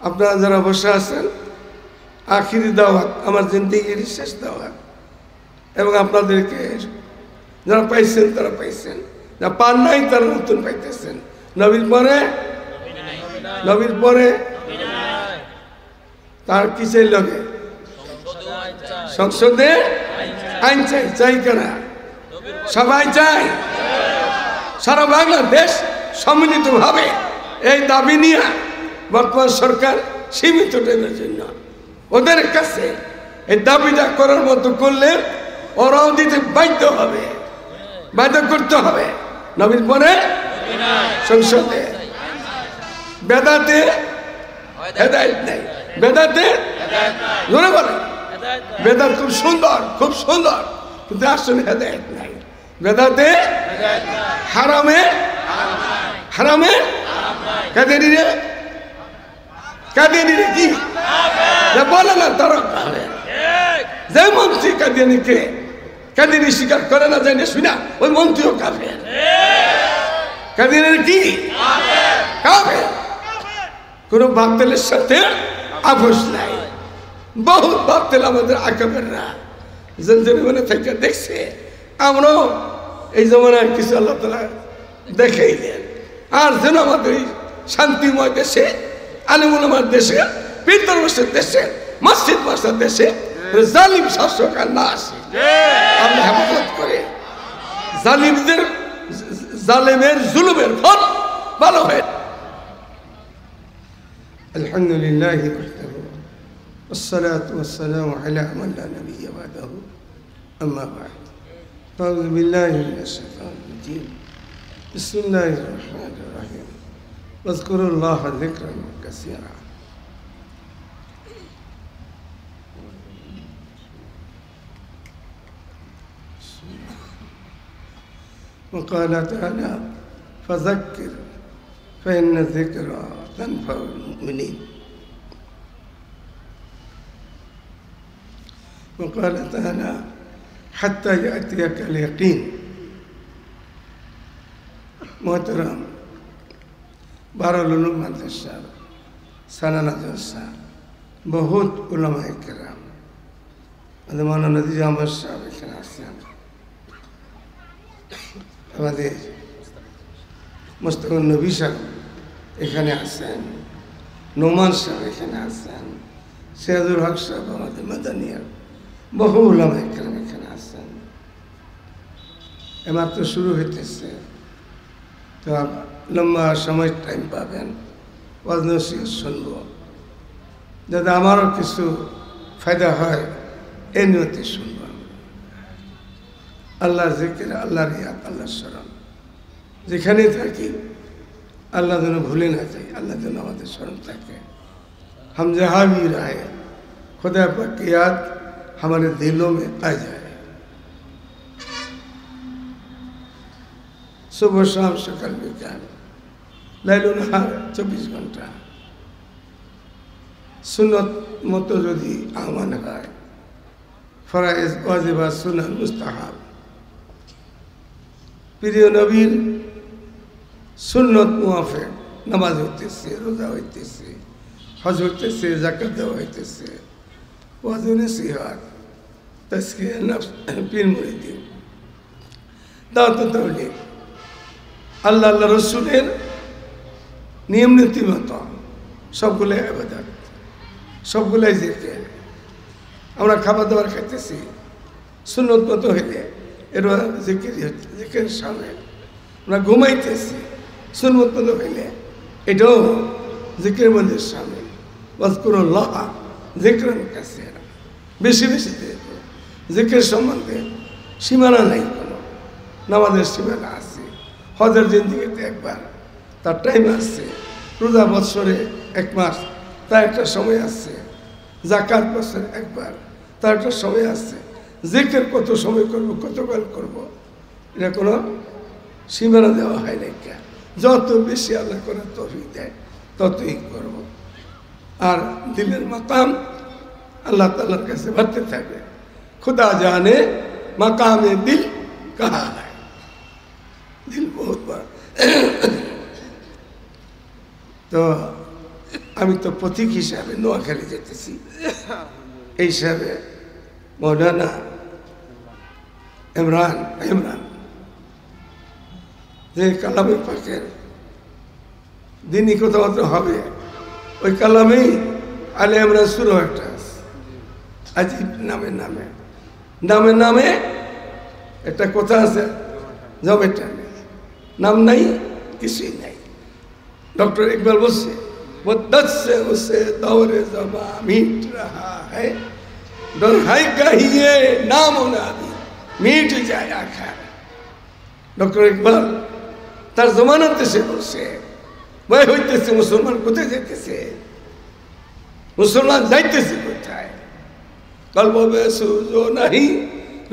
আপনারা যারা বসে আছেন, আখিরি দাওয়াত, আমার জিন্দেগির শেষ দাওয়াত। এবং আপনাদেরকে যারা পাইছেন তারা পাইছেন, যারা পান নাই তারা নতুন পাইতেছেন। নবীর পরে তার কি চাই লাগে? সংসদে আইন চাই। চাই কেনা? সবাই চাই। সারা বাংলাদেশ সম্মিলিতভাবে এই দাবি নিয়ে বর্তমান সরকার সীমিত টাইমের জন্য ওদের কাছে এই দাবিটা করার মতো করলে ওরাও দিতে বাধ্য হবে, বাধ্য করতে হবে। নবীর পরে সংসদে বেদাতে হেদায়েত নেই, বেদাতে জোরে বলে বেদাত খুব সুন্দর, খুব সুন্দর, কিন্তু আসলে হেদায়েত নাই। বেদাতে হারামে হারামে কাদেরিরে কাদিয়ানিরে কি বলে না তারা যে মন্ত্রী কাদিয়ানিকে কাদিয়ানি স্বীকার করে না, জানি শুনা ওই মন্ত্রীও কাফের। কাদিয়ানির কি কাফের, কোন বাতিলের সাথে আপোষ নাই। বহুত বাতিল আমাদের আকাবেররা জনজীবনে থেকে দেখছে। আমরাও এই জমানায় কিছু আল্লাহ তাআলা দেখাইলেন। আর যেন আমাদের এই শান্তিময় দেশে, আলেম ওলামার দেশে, পীর দরবেশের দেশে, মসজিদ মাদ্রাসার দেশে জালিম শাসক আর না আসে। আল্লাহ হেফাজত করে। জালিমদের জালেমের জুলুমের ফল ভালো হয়। আলহামদুলিল্লাহ ওয়াহদাহু ওয়াসসালাতু ওয়াসসালামু আলা মান লা নাবিয়্যা বা'দাহু, আম্মা বা'দ। আউযু বিল্লাহি মিনাশ শাইতানির রাজীম। বিসমিল্লাহির রহমানির রহিম। ওয়াজকুরুল্লাহা যিকরান কাসীরা। وقال تعالى فذكر فإن الذكرى تنفع المؤمنين. وقال تعالى حتى يأتيك اليقين. محترم বারুল মাদ্রাসা সানানা জলসা বহুত উলামায়ে কেরাম, মাওলানা নদী আহমদ সাহেব এখানে আসছেন, আমাদের মুস্তাফা নবী সাহেব এখানে আছেন, নোমান সাহেব এখানে আছেন, সিরাজুল হক সাহেব আমাদের মাদানিয়ার, বহু উলামায়ে কেরাম এখানে আছেন। এমাত্র শুরু হইতেছে, তো লম্বা সময় টাইম পাবেন, ওয়াজ নসিহত শুনব, যাতে আমারও কিছু ফায়দা হয় এই নিয়তে শুনব। আল্লাহর জিকির, আল্লাহর ইয়াদ, আল্লাহর স্মরণ যেখানেই থাকি আল্লাহ যেন ভুলে না যাই, আল্লাহ যেন আমাদের স্মরণ থাকে। हम जहाँ भी रहे खुदा पाक की याद हमारे दिलों में आ जाए। सुबह शाम सकल विज्ञान লাইলুন নাহার 24 ঘন্টা সুন্নত মতো যদি আমান হয়, ফরায়েজ ওয়াজিবা সুন্নাত মুস্তাহাব, প্রিয় নবীর সুন্নত মুআফিক নামাজ হইতেছে, রোজা হইতেছে, হজ হইতেছে, যাকাত দেওয়া হইতেছে, ওয়াজ নসিহত, তাজকিয়া নফস, পীর মুরিদি, দাওয়াত তাবলীগ, আল্লাহ আল্লাহ রসুলের নিয়ম নীতি মতো সবগুলো ইবাদত, সবগুলাই জিকির। আমরা খাবার দাবার খাইতেছি সুন্নত মতো হইলে এটা জিকির, জিকির সামনে। আমরা ঘুমাইতেছি সুন্নত মতো হইলে এটাও জিকির মধ্যে সামনে। ওয়াজকুরুল্লাহ যিকরান কাসীরা, বেশি বেশি জিকির সম্বন্ধে সীমানা নাই কোনো, নামাজের সীমানা আছে, হজের জিন্দিগিতে একবার তার টাইম আসছে, রোজা বৎসরে 1 মাস তার একটা সময় আসছে, যাকাত বছরে একবার তার একটা সময় আসছে, জিকির কত সময় করব, কতকাল করব, এটা কোনো সীমানা দেওয়া হয় না। যত বেশি আল্লাহ করে তৌফিক দেয় ততই করব। আর দিলের মাকাম আল্লাহ তাআলার কাছে বাড়তে থাকবে। খুদা জানে মাকামে দিল কাহা হয়, দিল বহুত বড়। তো আমি তো প্রতীক হিসাবে নোয়াখালী যেতেছি, এই হিসাবে মৌলানা ইমরান যে কালামে পাকের দিনই কথাবার্তা হবে, ওই কালামেই আলে ইমরান শুরু একটা আজিব নামে একটা কথা আছে, জমের টানে নাম নাই, কিছুই নাই। डॉक्टर इकबाल मुझसे मुद्दत से उसे दौरे ज़मा मीट रहा है, दुल्हाई कहिए नाम नादी मीट जाए आखिर। डॉक्टर इकबाल तार जमानत से बोलसे वह होते से मुसलमान कुते जाते से मुसलमान जाते से कुताए कल्ब में सूझो नहीं,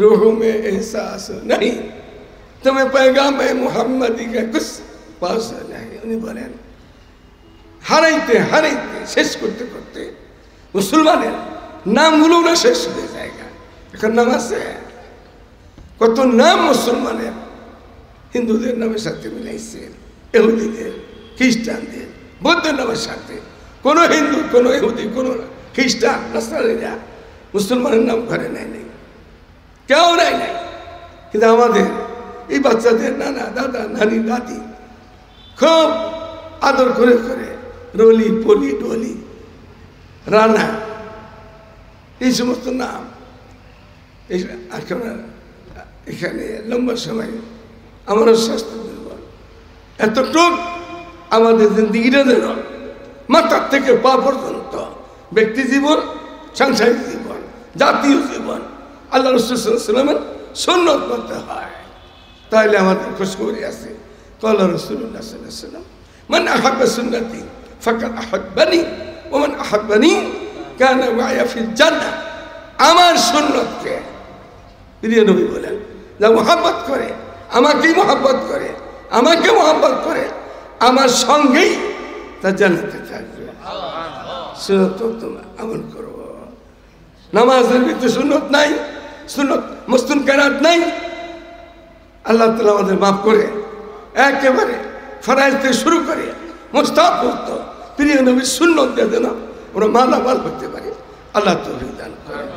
रूह में एहसास नहीं, तुम्हें पैगाम मुहम्मदी का कुछ पास नहीं। उन्हें बोले হারাইতে শেষ করতে করতে মুসলমানের নামগুলো না শেষ হয়ে যায়। এখন নাম আছে কত নাম মুসলমানের, হিন্দুদের নামের সাথে মিলাইছে, ইহুদিদের, খ্রিস্টানদের, বৌদ্ধের নামের সাথে। কোনো হিন্দু, কোনো ইহুদি, কোনো খ্রিস্টান, নাসারানিরা মুসলমানের নাম ঘরে নেয় নাই, কেউ নেয় নাই। কিন্তু আমাদের এই বাচ্চাদের নানা, দাদা, নানি, দাদি খুব আদর করে করে রলি, পলি, ডলি, রানা, এই সমস্ত নাম এখানে লম্বা সময় আমারও স্বাস্থ্য দুর্বল, এতটুক আমাদের জিন্দিগিটা যেন মাথার থেকে পা পর্যন্ত ব্যক্তি জীবন, সাংসারিক জীবন, জাতীয় জীবন আল্লাহ রাসূল সাল্লাল্লাহু আলাইহি ওয়াসাল্লামের সুন্নত করতে হয়। তাহলে আমাদের খুশখবরি আছে, ক্বালা রাসূলুল্লাহ সাল্লাল্লাহু আলাইহি ওয়াসাল্লাম মান আহাব্বা সুন্নতি ফাকাদ আহাব্বানি ওয়া মান আহাব্বানি কানা মা'আ ফিল জান্নাহ। আমার সুন্নতকে প্রিয় নবী বলেন, যা মহব্বত করে, আমাকেই মহব্বত করে, আমাকে মহব্বত করে, আমার সঙ্গেই তা জান্নাতে থাকবে। সুন্নত তোমরা আমল করো। নামাজের ভিতরে সুন্নত নাই, সুন্নত মুস্তাহাব কেরাত নাই। আল্লাহ তাআলা আমাদের মাফ করে একেবারে ফরজ থেকে শুরু করে মুস্তাহাব পর্যন্ত প্রিয় নবীর সুন্নত দিয়ে দেন আমরা মালামাল করতে পারি। আল্লাহ তৌফিক দান করেন।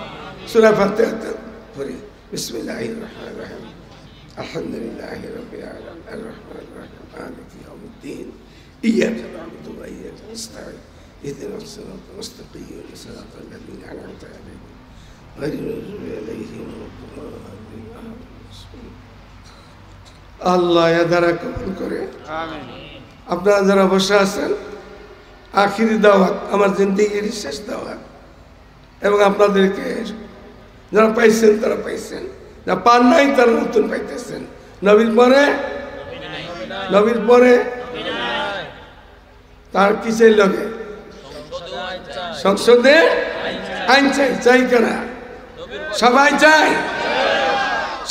সূরা ফাতিহা পড়ি। বিসমিল্লাহির রহমানির রহিম। আলহামদুলিল্লাহি রাব্বিল আলামিন আর রহমানির রহিম মালিকি ইয়াউমিদ্দিন ইয়্যাকা না'বুদু ওয়া ইয়্যাকা নাস্তাঈন ইহদিনাস সিরাতাল মুস্তাকিম সিরাতাল লাযীনা আন'আমতা আলাইহিম গায়রিল মাগদূবি আলাইহিম ওয়ালাদ-দাল্লিন। আল্লাহ এদারা কবুল করে। আমিন। আপনারা যারা বসে আছেন, আখিরি দাওয়াত আমার জিন্দেগির শেষ দাওয়াত, এবং আপনাদেরকে যারা পাইছেন তারা পাইছেন, যারা পান নাই তারা নতুন পাইতেছেন। নবীর পরে তার কি চাই লাগে? সংসদে আইন চাই। চাই কেনা? সবাই চাই।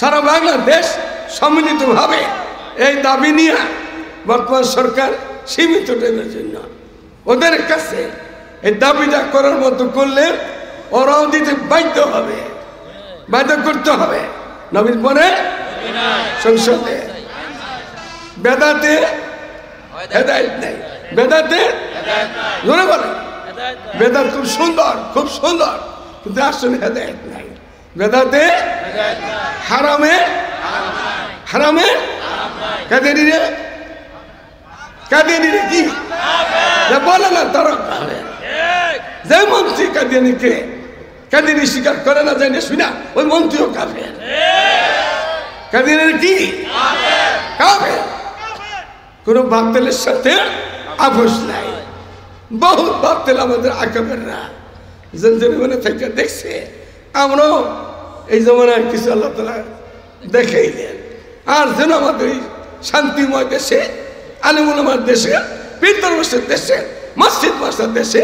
সারা বাংলাদেশ সম্মিলিত ভাবে এই দাবি নিয়ে বর্তমান সরকার সীমিত টাইমের জন্য ওদের কাছে এই দাবিটা করার মতো করলে ওরাও দিতে বাধ্য হবে, বাধ্য করতে হবে। নবীর পরে সংসদে বেদাতে হেদায়েত নাই, বেদাতে জোরে বলে বেদাত খুব সুন্দর, খুব সুন্দর, কিন্তু আসলে হেদায়েত নাই। বেদাতে হারামে হারামে কাদেরিরে কাদিয়ানিরে কি বলে না তারা যে মন্ত্রী কাদিয়ানিকে কাদিয়ানি স্বীকার করে না জানি শুনা ওই মন্ত্রীও কাফের। কাদিয়ানির কি কাফের? কোন বাতিলের সাথে আপোষ নাই। বহুত বাতিল আমাদের আকাবেররা জনজীবনে থেকে দেখছে। আমরাও এই জমানায় কিছু আল্লাহ তাআলা দেখাইলেন। আর যেন আমাদের এই শান্তিময় দেশে, আলেমুল আমার দেশে, পীরদরবেশের দেশে, মসজিদ মাসার দেশে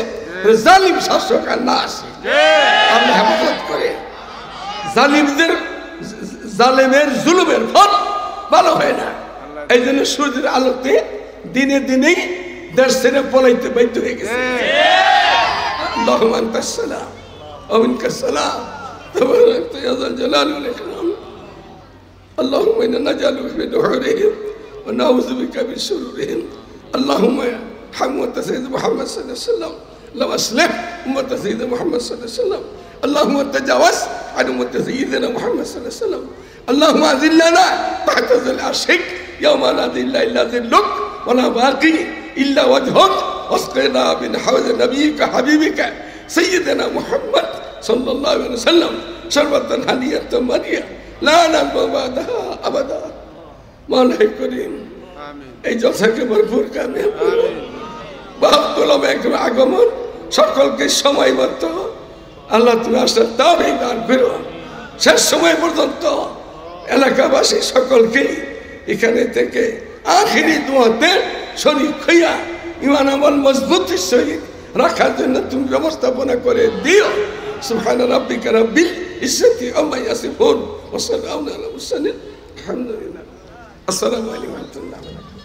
জালিম শাসক আর না আসে। আল্লাহ হেফাজত করে। জালিমদের জালেমের জুলুমের ফল ভালো হয় না। এই জন্য সূর্যের আলোতে দিনে দিনেই দেশ ছেড়ে পলাইতে বাধ্য হয়ে গেছে। আল্লাহুম্মা আনতাস সালাম ওয়া মিনকাস সালাম তাবারাকতা ইয়া যাল জালালি ওয়াল ইকরাম। اللهم إنا نجعلك في نحورهم ونعوذ بك من شرورهم. اللهم يا حمد سيد محمد صلى الله عليه وسلم اللهم اصلح أمة سيدنا محمد صلى الله عليه وسلم اللهم تجاوز عن أمة سيدنا محمد صلى الله عليه وسلم اللهم أذلنا تحت ظل عرشك يوم لا ظل إلا ظلك ولا باقي إلا وجهك واسقنا من حوض نبيك حبيبك سيدنا محمد صلى الله عليه وسلم شربة هنية مريا لا نظمأ بعدها أبدا مولاي করিম এই জলসাকে ভরপুর কামিয়াব করুন বাহাত্তর একজন আগমন সকলকে সময় মতো আল্লাহ তুমি আসার তৌফিক দান করো শেষ সময় পর্যন্ত এলাকাবাসী সকলকে এখানে থেকে আখিরি দোয়াতে শরীক হইয়া ঈমান আমল মজবুতির সহিত রাখার জন্য তুমি ব্যবস্থাপনা করে দিও সুবহান রাব্বিকা রাব্বিল ইজ্জতি আম্মা ইয়াসিফুন ওয়া সালামুন আলাল মুরসালিন আলহামদুলিল্লাহ আসসালামু আলাইকুম ওয়া রাহমাতুল্লাহ